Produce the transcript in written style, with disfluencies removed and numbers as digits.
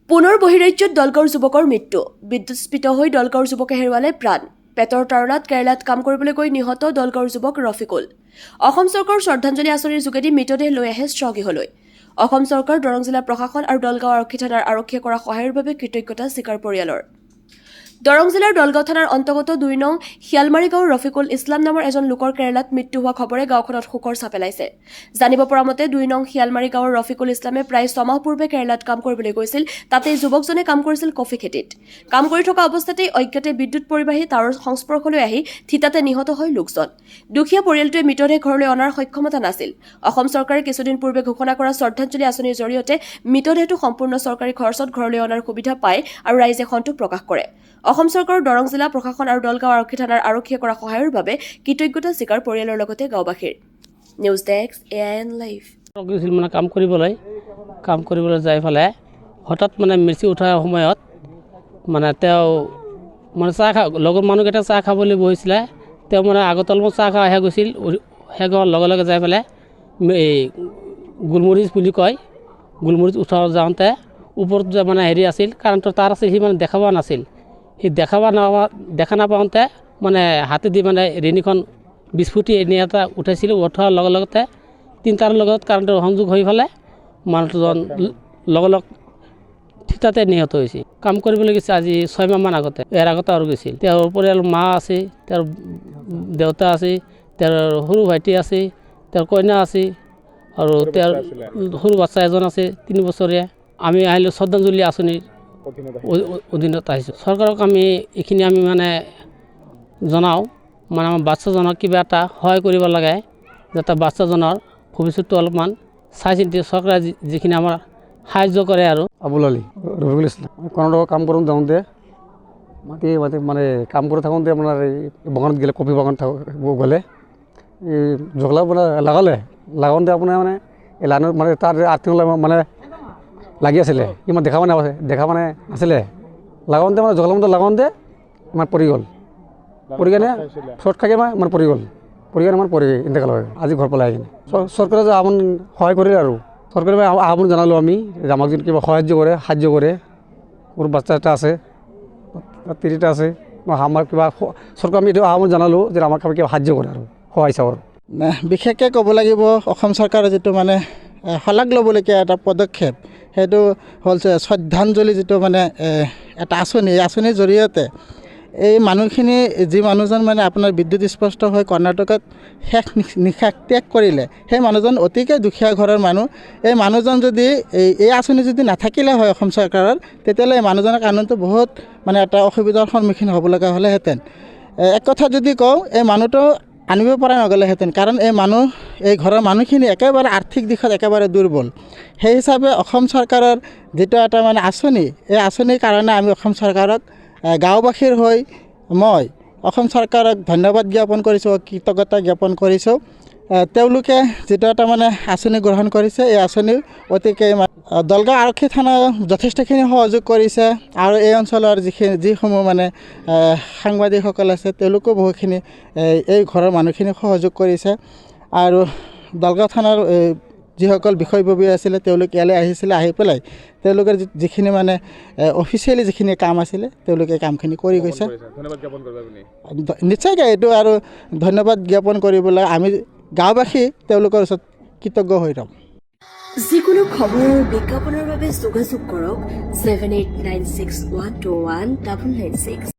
পুনৰ বহিৰাজ্যত দলগাঁৱৰ যুৱকৰ মৃত্যু বিদ্যুৎস্ফীত হৈ দলগাঁৱৰ যুৱকে হেৰুৱালে প্ৰাণ পেটৰ তাৰণাত কেৰালাত কাম কৰিবলৈ গৈ নিহত দলগাঁৱৰ যুৱক ৰফিকুল অসম চৰকাৰৰ শ্ৰদ্ধাঞ্জলি আঁচনিৰ যোগেদি মৃতদেহ লৈ আহে স্বগৃহলৈ অসম চৰকাৰ দৰং জিলা প্ৰশাসন আৰু দলগাঁও আৰক্ষী থানাৰ আৰক্ষীয়ে কৰা সহায়ৰ বাবে কৃতজ্ঞতা স্বীকাৰ পৰিয়ালৰ দৰং জিলাৰ দলগাঁও থানাৰ অন্তৰ্গত ২ নং শিয়ালমাৰী গাঁৱৰ ৰফিকুল ইছলাম নামৰ এজন লোকৰ কেৰালাত মৃত্যু হোৱা খবৰে গাঁওখনত শোকৰ ছাপ পেলাইছে জানিব পৰা মতে ২ নং শিয়ালমাৰী গাঁৱৰ ৰফিকুল ইছলামে প্ৰায় ৬ মাহ পূৰ্বে কেৰালাত কাম কৰিবলৈ গৈছিল তাতে যুৱকজনে কাম কৰিছিল কফি খেতিত কাম কৰি থকা অৱস্থাতেই অজ্ঞাতে বিদ্যুৎ পৰিবাহী তাৰৰ সংস্পৰ্শলৈ আহি থিতাতে নিহত হয় লোকজন দুখীয়া পৰিয়ালটোৱে মৃতদেহ ঘৰলৈ অনাৰ সক্ষমতা নাছিল অসম চৰকাৰে কিছুদিন পূৰ্বে ঘোষণা কৰা শ্ৰদ্ধাঞ্জলি আঁচনিৰ জৰিয়তে মৃতদেহটো সম্পূৰ্ণ চৰকাৰী খৰচত ঘৰলৈ অনাৰ সুবিধা পায় আৰু ৰাইজে সন্তোষ প্ৰকাশ কৰে অসম চৰকাৰৰ দৰং জিলা প্ৰশাসন আৰু দলগাঁও আৰক্ষী থানাৰ আৰক্ষীয়ে কৰা সহায়ৰ বাবে কৃতজ্ঞতা স্বীকাৰ পৰিয়ালৰ লগতে গাঁওবাসীৰ নিউজ ডেস্ক এএন লাইভ গৈছিল মানে কাম কৰিবলৈ যাই ফালে হঠাৎ মানে মিৰ্চি উঠাৰ সময়ত মানে তেওঁ মানে লগৰ মানুহকেইটা চাহ খাবলৈ বহিছিলে তেওঁ মানে আগত অলপমান চাহ খাই গৈছিল শেষ হোৱাৰ লগে লগে যাই পেলাই এই গোলমৰিচ বুলি কয় গোলমৰিচ উঠাব যাওঁতে ওপৰত যে মানে হেৰি আছিল কাৰেণ্টৰ তাৰ আছিল সি মানে দেখা পোৱা নাছিল সি দেখা নাপাওঁতে মানে হাতেদি মানে ৰেণীখন বিস্ফুটি এনে এটা উঠাইছিল উঠোৱাৰ লগে লগতে তিনিটাৰ লগত কাৰেণ্টৰ সংযোগ হৈ ফালে মানুহজন লগে লগ থিতাতে নিহত হৈছিল কাম কৰিবলৈ গৈছে আজি ৬ মাহমান আগতে ইয়াৰ আগতে আৰু গৈছিল তেওঁৰ পৰিয়ালৰ মা আছে তেওঁৰ দেউতা আছে তেওঁৰ সৰু ভাইটি আছে তেওঁৰ কইনা আছে আৰু তেওঁৰ সৰু বাচ্চা এজন আছে ৩ বছৰীয়া আমি আহিলোঁ শ্ৰদ্ধাঞ্জলি আঁচনিৰ অধীনত আহিছোঁ চৰকাৰক আমি এইখিনি আমি মানে জনাওঁ মানে আমাৰ বাচ্চাজনক কিবা এটা সহায় কৰিব লাগে যাতে বাচ্চাজনৰ ভৱিষ্যতটো অলপমান চাই চিন্তি চৰকাৰে যিখিনি আমাৰ সাহায্য কৰে আৰু আবুল আলী রফিকুল ইসলাম কর্ণাটক কাম করুন যাওঁতে মানে কাম করে থাকোঁতে আপনার এই বাগানত গেলে কফি বাগান গেলে এই জগলা মানে লাগাওঁতে আপোনাৰ মানে এই লাইনত মানে তাৰ আৰ্থিং মানে লাগি আছিলে ইমান দেখা মানে নাছিলে লাগাওঁতে মানে জগলা লাগাওঁতে মানে পৰি গ'ল পৰি কেনে শ্বৰ্ট খাই মানে পৰি গ'ল মানে পৰি ইণ্টেকাল হয় আজি ঘৰ পেলাই কিনে চৰকাৰে যে আমাক সহায় কৰিলে আৰু চৰকাৰে আহ্বান জনালোঁ আমি আমাক যদি কিবা সাহায্য কৰে মোৰ বাচ্চা এটা আছে তিনিটা আছে আমাৰ কিবা চৰকাৰে আমি এইটো আহ্বান জনালোঁ যে আমাক কিবা সাহায্য কৰে আৰু সহায় চাওঁ আৰু বিশেষকৈ ক'ব লাগিব অসম চৰকাৰে যিটো মানে শলাগ ল'বলগীয়া এটা পদক্ষেপ সেইটো হ'ল শ্ৰদ্ধাঞ্জলি যিটো মানে এটা আঁচনি এই আঁচনিৰ জৰিয়তে এই মানুহখিনি যি মানুহজন মানে আপোনাৰ বিদ্যুৎ স্পষ্ট হৈ কৰ্ণাটকত শেষ নিশাস ত্যাগ কৰিলে সেই মানুহজন অতিকৈ দুখীয়া ঘৰৰ মানুহ এই মানুহজন যদি এই আঁচনি যদি নাথাকিলে হয় অসম চৰকাৰৰ তেতিয়াহ'লে এই মানুহজনৰ কাৰণটো বহুত মানে এটা অসুবিধাৰ সন্মুখীন হ'ব লগা হ'লেহেঁতেন এক কথা যদি কওঁ এই মানুহটো আনিব পৰা নগ'লেহেঁতেন কাৰণ এই ঘৰৰ মানুহখিনি একেবাৰে আৰ্থিক দিশত একেবাৰে দুৰ্বল সেই হিচাপে অসম চৰকাৰৰ যিটো এটা মানে আঁচনি এই আঁচনিৰ কাৰণে আমি অসম চৰকাৰক গাঁওবাসীৰ হৈ মই অসম চৰকাৰক ধন্যবাদ জ্ঞাপন কৰিছোঁ কৃতজ্ঞতা জ্ঞাপন কৰিছোঁ তেওঁলোকে যিটো এটা মানে আঁচনি গ্ৰহণ কৰিছে এই আঁচনি অতিকৈ দলগাঁও আৰক্ষী থানা যথেষ্টখিনি সহযোগ কৰিছে আৰু এই অঞ্চলৰ যিসমূহ মানে সাংবাদিকসকল আছে তেওঁলোকেও বহুখিনি এই ঘৰৰ মানুহখিনি সহযোগ কৰিছে আৰু দলগাঁও থানাৰ যিসকল বিষয়ববী আছিলে তেওঁলোক ইয়ালৈ আহিছিলে আহি পেলাই তেওঁলোকৰ যিখিনি মানে অফিচিয়েলি যিখিনি কাম আছিলে তেওঁলোকে কামখিনি কৰি গৈছে নিশ্চয়কৈ এইটো আৰু ধন্যবাদ জ্ঞাপন কৰিবলৈ আমি গাঁওবাসী তেওঁলোকৰ ওচৰত কৃতজ্ঞ হৈ ৰ'ম যিকোনো খবৰৰ বিজ্ঞাপনৰ বাবে যোগাযোগ কৰক 7896121996